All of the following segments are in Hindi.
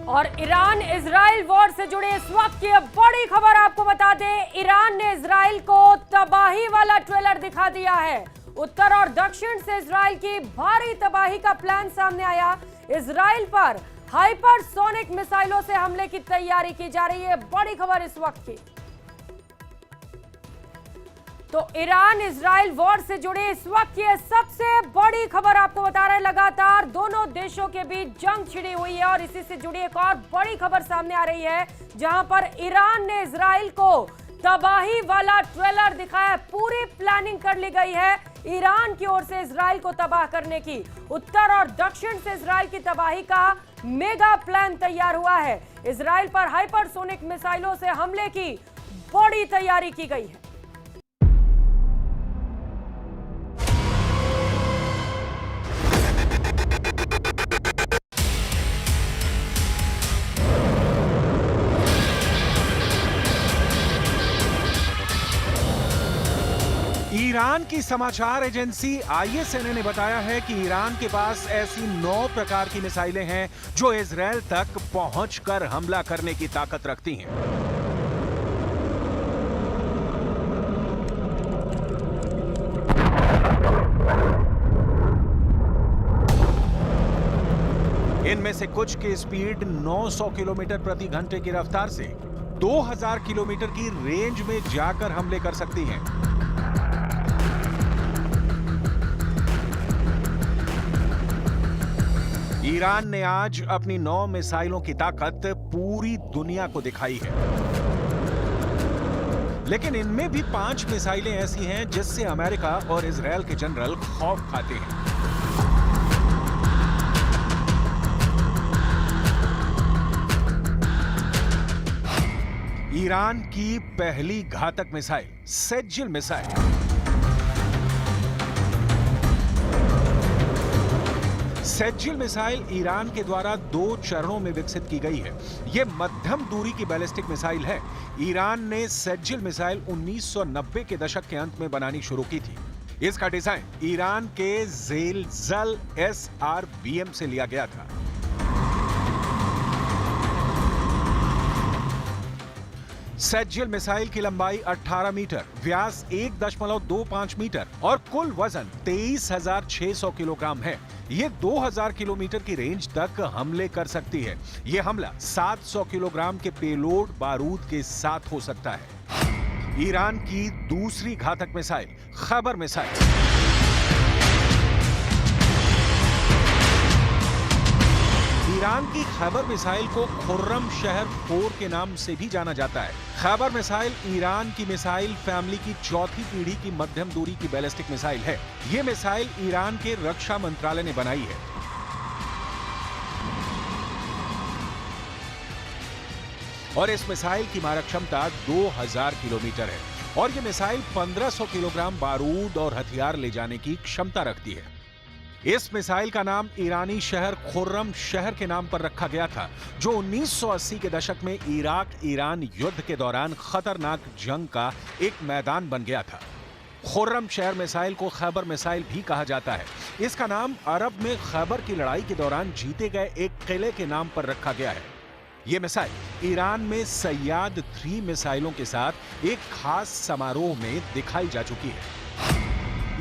और ईरान इजराइल वॉर से जुड़े इस वक्त की बड़ी खबर आपको बता दें, ईरान ने इजराइल को तबाही वाला ट्रेलर दिखा दिया है। उत्तर और दक्षिण से इजराइल की भारी तबाही का प्लान सामने आया। इजराइल पर हाइपरसोनिक मिसाइलों से हमले की तैयारी की जा रही है। बड़ी खबर इस वक्त की। तो ईरान इजराइल वॉर से जुड़े इस वक्त की सबसे बड़ी खबर आपको बता रहे हैं। लगातार दोनों देशों के बीच जंग छिड़ी हुई है और इसी से जुड़ी एक और बड़ी खबर सामने आ रही है, जहां पर ईरान ने इजराइल को तबाही वाला ट्रेलर दिखाया। पूरी प्लानिंग कर ली गई है ईरान की ओर से इजराइल को तबाह करने की। उत्तर और दक्षिण से इजराइल की तबाही का मेगा प्लान तैयार हुआ है। इजराइल पर हाइपरसोनिक मिसाइलों से हमले की बड़ी तैयारी की गई है। ईरान की समाचार एजेंसी ISNA ने बताया है कि ईरान के पास ऐसी 9 प्रकार की मिसाइलें हैं जो इजराइल तक पहुंचकर हमला करने की ताकत रखती हैं। इनमें से कुछ की स्पीड 900 किलोमीटर प्रति घंटे की रफ्तार से 2000 किलोमीटर की रेंज में जाकर हमले कर सकती हैं। ईरान ने आज अपनी 9 मिसाइलों की ताकत पूरी दुनिया को दिखाई है, लेकिन इनमें भी 5 मिसाइलें ऐसी हैं जिससे अमेरिका और इजराइल के जनरल खौफ खाते हैं। ईरान की पहली घातक मिसाइल सेज्जिल मिसाइल। सेज्जिल मिसाइल ईरान के द्वारा 2 चरणों में विकसित की गई है। यह मध्यम दूरी की बैलिस्टिक मिसाइल है। ईरान ने सेज्जिल मिसाइल 1990 के दशक के अंत में बनानी शुरू की थी। इसका डिजाइन ईरान के ज़ेलज़ल SRBM से लिया गया था। सेज्जिल मिसाइल की लंबाई 18 मीटर, व्यास 1.25 मीटर और कुल वजन 23,600 किलोग्राम है। ये 2000 किलोमीटर की रेंज तक हमले कर सकती है। यह हमला 700 किलोग्राम के पेलोड बारूद के साथ हो सकता है। ईरान की दूसरी घातक मिसाइल खैबर मिसाइल। ईरान की खैबर मिसाइल को खुर्रम शहर 4 के नाम से भी जाना जाता है। खैबर मिसाइल ईरान की मिसाइल फैमिली की चौथी पीढ़ी की मध्यम दूरी की बैलिस्टिक मिसाइल है। यह मिसाइल ईरान के रक्षा मंत्रालय ने बनाई है। और इस मिसाइल की मारक क्षमता 2000 किलोमीटर है और यह मिसाइल 1500 किलोग्राम बारूद और हथियार ले जाने की क्षमता रखती है। इस मिसाइल का नाम ईरानी शहर खुर्रम शहर के नाम पर रखा गया था, जो 1980 के दशक में इराक ईरान युद्ध के दौरान खतरनाक जंग का एक मैदान बन गया था। खुर्रम शहर मिसाइल को खैबर मिसाइल भी कहा जाता है। इसका नाम अरब में खैबर की लड़ाई के दौरान जीते गए एक किले के नाम पर रखा गया है। यह मिसाइल ईरान में सैयाद 3 मिसाइलों के साथ एक खास समारोह में दिखाई जा चुकी है।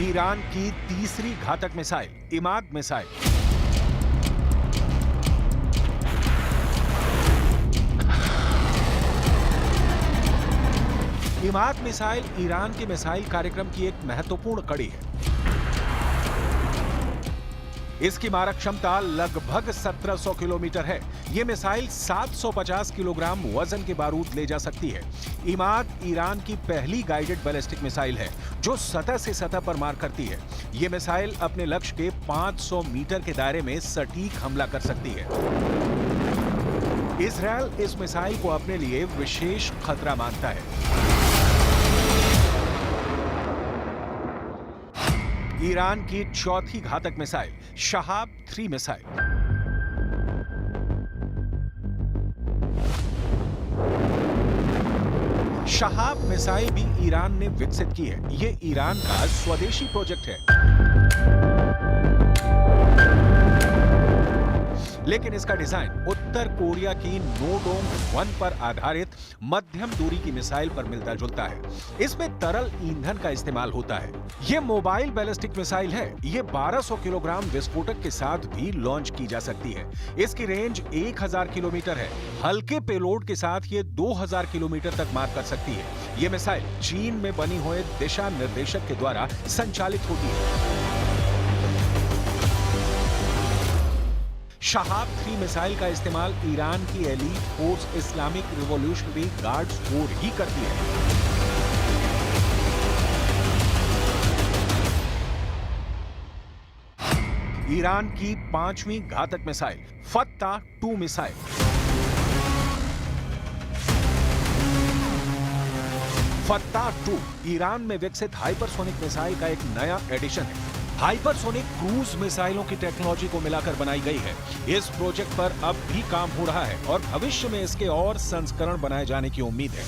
ईरान की तीसरी घातक missile Imad missile. Imad missile Iran के मिसाइल कार्यक्रम की एक महत्वपूर्ण कड़ी है। इसकी मारक क्षमता लगभग 1700 किलोमीटर है। यह मिसाइल 750 किलोग्राम वजन के बारूद ले जा सकती है। इमाद ईरान की पहली गाइडेड बैलिस्टिक मिसाइल है जो सतह से सतह पर मार करती है। यह मिसाइल अपने लक्ष्य के 500 मीटर के दायरे में सटीक हमला कर सकती है। इजराइल इस मिसाइल को अपने लिए विशेष खतरा मानता है। ईरान की चौथी घातक missile Shahab 3 missile. Shahab missile भी ईरान ने विकसित की है। ये ईरान का स्वदेशी प्रोजेक्ट है। लेकिन इसका डिजाइन उत्तर कोरिया की नोडोंग 1 पर आधारित मध्यम दूरी की मिसाइल पर मिलता जुलता है। इसमें तरल ईंधन का इस्तेमाल होता है। यह मोबाइल बैलिस्टिक मिसाइल है। ये 1200 किलोग्राम विस्फोटक के साथ भी लॉन्च की जा सकती है। इसकी रेंज 1000 किलोमीटर है। हल्के पेलोड के साथ ये 2000 किलोमीटर तक मार कर सकती है। ये मिसाइल चीन में बनी हुए दिशा निर्देशक के द्वारा संचालित होती है। शहाब 3 मिसाइल का इस्तेमाल ईरान की elite force Islamic revolutionary guards force ही करती है। ईरान की 5वीं घातक missile Fattah 2 missile. Fattah 2 Iran में विकसित हाइपरसोनिक मिसाइल का एक नया एडिशन है। हाइपरसोनिक क्रूज मिसाइलों की टेक्नोलॉजी को मिलाकर बनाई गई है। इस प्रोजेक्ट पर अब भी काम हो रहा है और भविष्य में इसके और संस्करण बनाए जाने की उम्मीद है।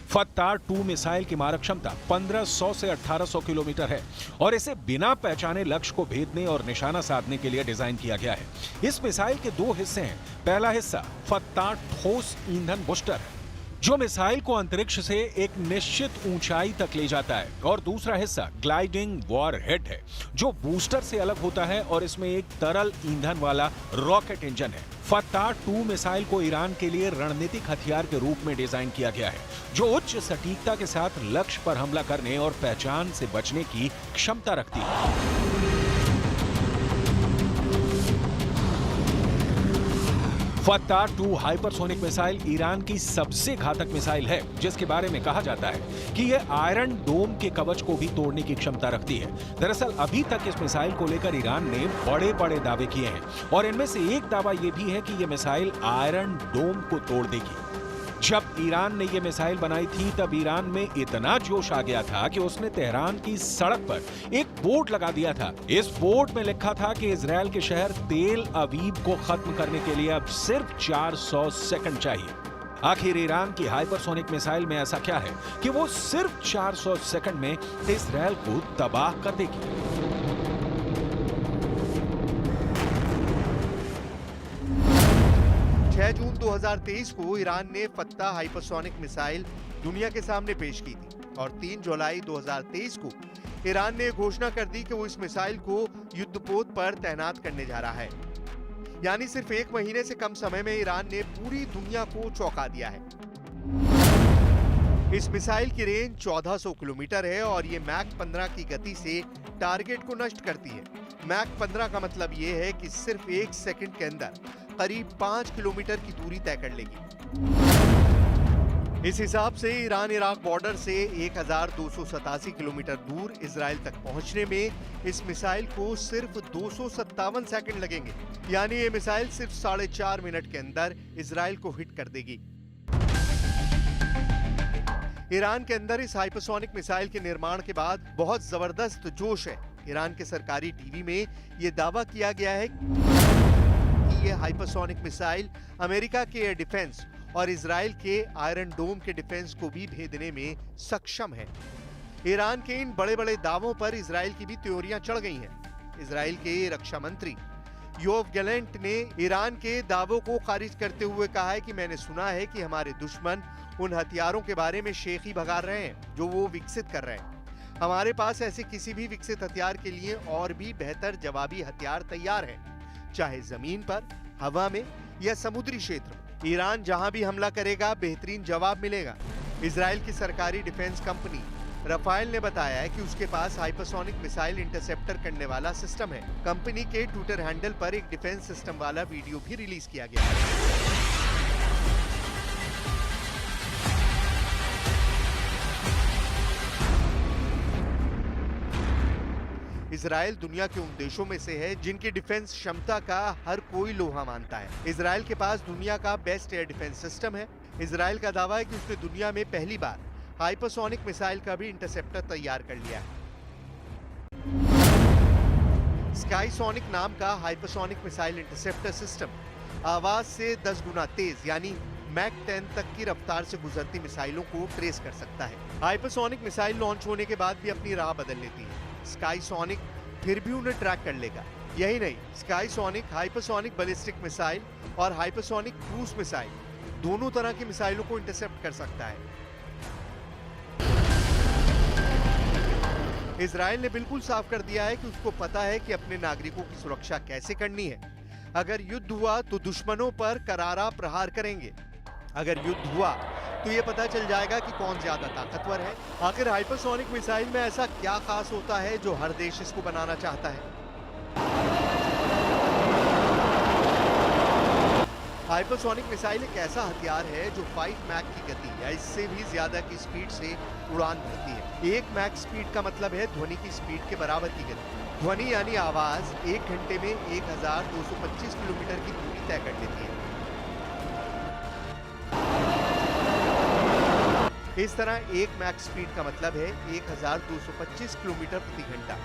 फत्ता 2 मिसाइल की मारक क्षमता 1500 से 1800 किलोमीटर है और इसे बिना पहचाने लक्ष्य को भेदने और निशाना साधने के लिए डिजाइन किया गया है। इस मिसाइल के 2 हिस्से हैं। पहला हिस्सा फत्ता ठोस ईंधन बूस्टर है, जो मिसाइल को अंतरिक्ष से एक निश्चित ऊंचाई तक ले जाता है, और दूसरा हिस्सा ग्लाइडिंग वॉरहेड है, जो बूस्टर से अलग होता है और इसमें एक तरल ईंधन वाला रॉकेट इंजन है। फत्ता 2 मिसाइल को ईरान के लिए रणनीतिक हथियार के रूप में डिजाइन किया गया है, जो उच्च सटीकता के साथ लक्ष्य पर हमला करने और पहचान से बचने की क्षमता रखती है। फत्ता 2 हाइपरसोनिक मिसाइल ईरान की सबसे घातक मिसाइल है, जिसके बारे में कहा जाता है कि यह आयरन डोम के कवच को भी तोड़ने की क्षमता रखती है। दरअसल अभी तक इस मिसाइल को लेकर ईरान ने बड़े-बड़े दावे किए हैं और इनमें से एक दावा यह भी है कि यह मिसाइल आयरन डोम को तोड़ देगी। जब ईरान ने यह मिसाइल बनाई थी तब ईरान में इतना जोश आ गया था कि उसने तेहरान की सड़क पर एक बोर्ड लगा दिया था। इस बोर्ड में लिखा था कि इजरायल के शहर तेल अवीव को खत्म करने के लिए अब सिर्फ 400 सेकंड चाहिए। आखिर ईरान की हाइपरसोनिक मिसाइल में ऐसा क्या है कि वो सिर्फ 400 सेकंड में इजरायल को तबाह कर देगी। 6 जून 2023 को ईरान ने फत्ता हाइपरसोनिक मिसाइल दुनिया के सामने पेश की थी और 3 जुलाई 2023 को ईरान ने घोषणा कर दी कि वो इस मिसाइल को युद्धपोत पर तैनात करने जा रहा है। यानी सिर्फ 1 महीने से कम समय में ईरान ने पूरी दुनिया को चौंका दिया है। इस मिसाइल की रेंज 1400 किलोमीटर है और ये मैक 15 की गति से टारगेट को नष्ट करती है। मैक 15 का मतलब ये है कि सिर्फ 1 सेकंड के अंदर करीब 5 किलोमीटर की दूरी तय कर लेगी। इस हिसाब से ईरान इराक बॉर्डर से 1287 किलोमीटर दूर इजराइल तक पहुंचने में इस मिसाइल को सिर्फ 257 सेकंड लगेंगे। यानी ये मिसाइल सिर्फ 4.5 मिनट के अंदर इजराइल को हिट कर देगी। ईरान के अंदर इस हाइपरसोनिक मिसाइल के निर्माण के बाद बहुत जबरदस्त जोश है। ईरान के सरकारी टीवी में यह दावा किया गया है कि यह हाइपरसोनिक मिसाइल अमेरिका के एयर डिफेंस और इजराइल के आयरन डोम के डिफेंस को भी भेदने में सक्षम है। ईरान के इन बड़े-बड़े दावों पर इजराइल की भी त्योरियां चढ़ गई हैं। इजराइल के रक्षा मंत्री योव गैलेंट ने ईरान के दावों को खारिज करते हुए कहा है कि मैंने सुना है कि हमारे दुश्मन उन हथियारों के बारे में शेखी भगा रहे हैं जो वो विकसित कर रहे हैं। हमारे पास ऐसे किसी भी विकसित हथियार के लिए और भी बेहतर जवाबी हथियार तैयार हैं, चाहे जमीन पर, हवा में या समुद्री क्षेत्र में। ईरान जहां भी हमला करेगा बेहतरीन जवाब मिलेगा। इजराइल की सरकारी डिफेंस कंपनी रफाइल ने बताया है कि उसके पास हाइपरसोनिक मिसाइल इंटरसेप्टर करने वाला सिस्टम है। कंपनी के ट्विटर हैंडल पर एक डिफेंस सिस्टम वाला वीडियो भी रिलीज किया गया है। इजराइल दुनिया के उन देशों में से है जिनकी डिफेंस क्षमता का हर कोई लोहा मानता है। इजराइल के पास दुनिया का बेस्ट एयर डिफेंस सिस्टम है। इजराइल का दावा है कि उसने दुनिया में पहली बार हाइपरसोनिक मिसाइल का भी इंटरसेप्टर तैयार कर लिया है। स्काईसोनिक नाम का हाइपरसोनिक मिसाइल इंटरसेप्टर सिस्टम आवाज से 10 गुना तेज यानी मैक 10 तक की रफ्तार से गुजरती मिसाइलों को ट्रेस कर सकता है। हाइपरसोनिक मिसाइल लॉन्च होने के बाद भी अपनी राह बदल लेती है। स्काईसोनिक फिर भी उन्हें ट्रैक कर लेगा। यही नहीं, स्काईसोनिक, हाइपरसोनिक बैलिस्टिक मिसाइल और हाइपरसोनिक क्रूज मिसाइल दोनों तरह की मिसाइलों को इंटरसेप्ट कर सकता है। इजराइल ने बिल्कुल साफ कर दिया है कि उसको पता है कि अपने नागरिकों की सुरक्षा कैसे करनी है। अगर युद्ध हुआ तो दुश्मनों पर करारा प्रहार करेंगे। अगर युद्ध हुआ तो ये पता चल जाएगा कि कौन ज्यादा ताकतवर है। आखिर हाइपरसोनिक मिसाइल में ऐसा क्या खास होता है जो हर देश इसको बनाना चाहता है? हाइपरसोनिक मिसाइल एक ऐसा हथियार है जो 5 मैक की गति या इससे भी ज्यादा की स्पीड से उड़ान भरती है। 1 मैक स्पीड का मतलब है ध्वनि की स्पीड के बराबर की गति। ध्वनि यानी आवाज 1 घंटे में 1225 किलोमीटर की दूरी तय कर लेती है। इस तरह 1 मैक स्पीड का मतलब है 1225 किलोमीटर प्रति घंटा।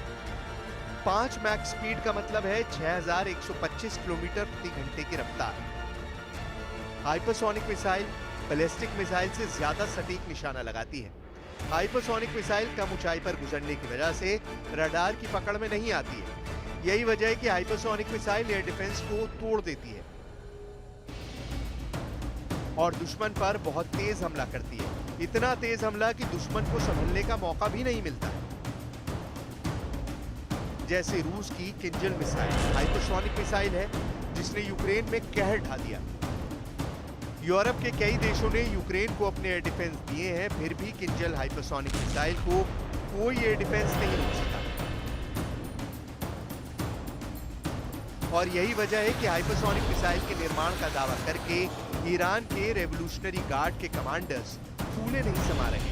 5 मैक स्पीड का मतलब है 6125 किलोमीटर प्रति घंटे की रफ्तार। हाइपरसोनिक मिसाइल बैलिस्टिक मिसाइल से ज्यादा सटीक निशाना लगाती है। हाइपरसोनिक मिसाइल कम ऊंचाई पर गुजरने की वजह से रडार की पकड़ में नहीं आती है। यही वजह है कि हाइपरसोनिक मिसाइल एयर डिफेंस को तोड़ देती है और दुश्मन पर बहुत तेज हमला करती है। इतना तेज हमला कि दुश्मन को संभलने का मौका भी नहीं मिलता। जैसे रूस की किंजल मिसाइल हाइपरसोनिक मिसाइल है जिसने यूक्रेन में कहर ढा दिया। यूरोप के कई देशों ने यूक्रेन को अपने एयर डिफेंस दिए हैं, फिर भी किंजल हाइपरसोनिक मिसाइल को कोई एयर डिफेंस नहीं रोक सका। और यही वजह है कि हाइपरसोनिक मिसाइल के निर्माण का दावा करके ईरान के रेवोल्यूशनरी गार्ड के कमांडर्स फूले नहीं समा रहे।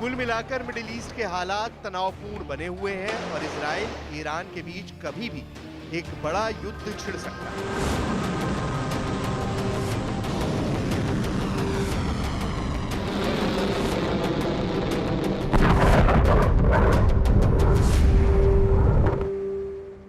कुल मिलाकर मिडिल ईस्ट के हालात तनावपूर्ण बने हुए हैं और इजराइल ईरान के बीच कभी भी एक बड़ा युद्ध छिड़ सकता है।